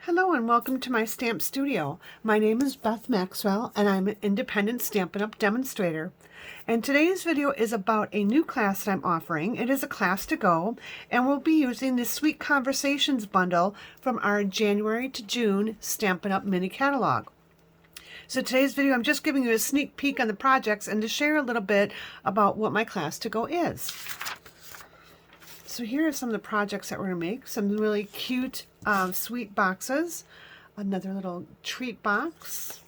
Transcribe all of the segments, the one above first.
Hello and welcome to my stamp studio. My name is Beth Maxwell and I'm an independent Stampin' Up! Demonstrator. And today's video is about a new class that I'm offering. It is a class to go and we'll be using the Sweet Conversations bundle from our January to June Stampin' Up! Mini catalog. So today's video I'm just giving you a sneak peek on the projects and to share a little bit about what my class to go is. So here are some of the projects that we're going to make. Some really cute, sweet boxes. Another little treat box.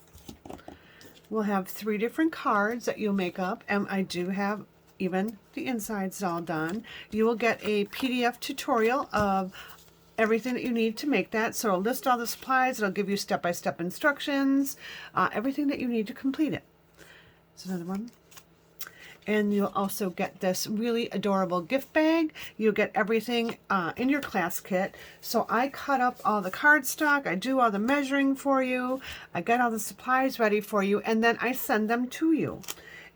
We'll have 3 different cards that you'll make up, and I do have even the insides all done. You will get a PDF tutorial of everything that you need to make that. So it'll list all the supplies. It'll give you step-by-step instructions, everything that you need to complete it. It's another one. And you'll also get this really adorable gift bag. You'll get everything in your class kit. So I cut up all the cardstock, I do all the measuring for you, I get all the supplies ready for you, and then I send them to you.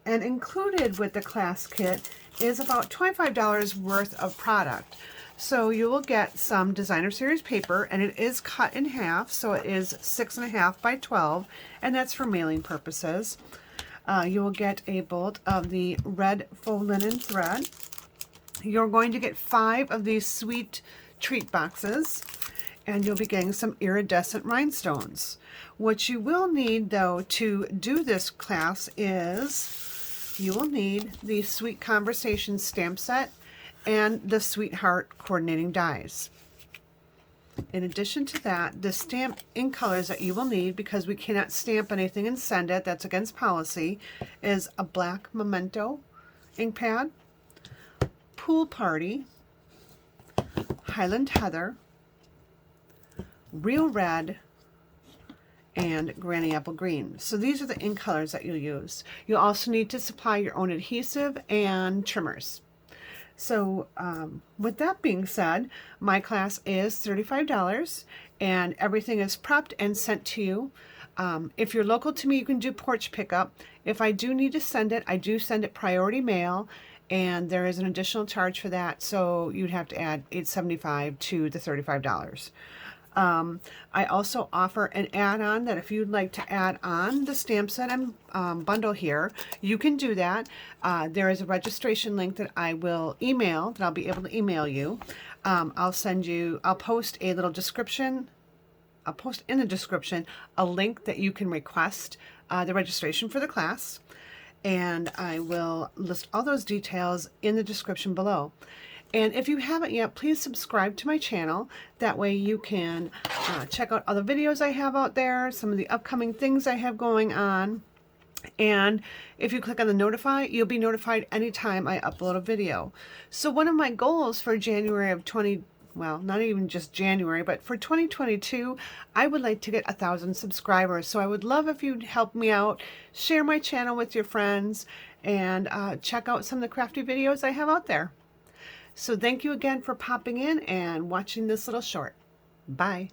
And included with the class kit is about $25 worth of product. So you will get some designer series paper, and it is cut in half, so it is 6.5 by 12, and that's for mailing purposes. You will get a bolt of the red faux linen thread. You're going to get 5 of these sweet treat boxes, and you'll be getting some iridescent rhinestones. What you will need, though, to do this class is you will need the Sweet Conversations stamp set and the Sweetheart coordinating dies. In addition to that, the stamp ink colors that you will need, because we cannot stamp anything and send it, that's against policy, is a black Memento ink pad, Pool Party, Highland Heather, Real Red, and Granny Apple Green. So these are the ink colors that you'll use. You'll also need to supply your own adhesive and trimmers. So with that being said, my class is $35 and everything is prepped and sent to you. If you're local to me, you can do porch pickup. If I do need to send it, I do send it priority mail, and there is an additional charge for that, so you'd have to add $8.75 to the $35. I also offer an add-on that if you'd like to add on the stamp set and bundle here, you can do that. There is a registration link that I will email, that I'll be able to email you. I'll post a little description. I'll post in the description a link that you can request the registration for the class, and I will list all those details in the description below. And if you haven't yet, please subscribe to my channel. That way you can check out other videos I have out there, some of the upcoming things I have going on. And if you click on the notify, you'll be notified anytime I upload a video. So one of my goals for January of not even just January, but for 2022, I would like to get 1,000 subscribers. So I would love if you'd help me out, share my channel with your friends, and check out some of the crafty videos I have out there. So thank you again for popping in and watching this little short. Bye.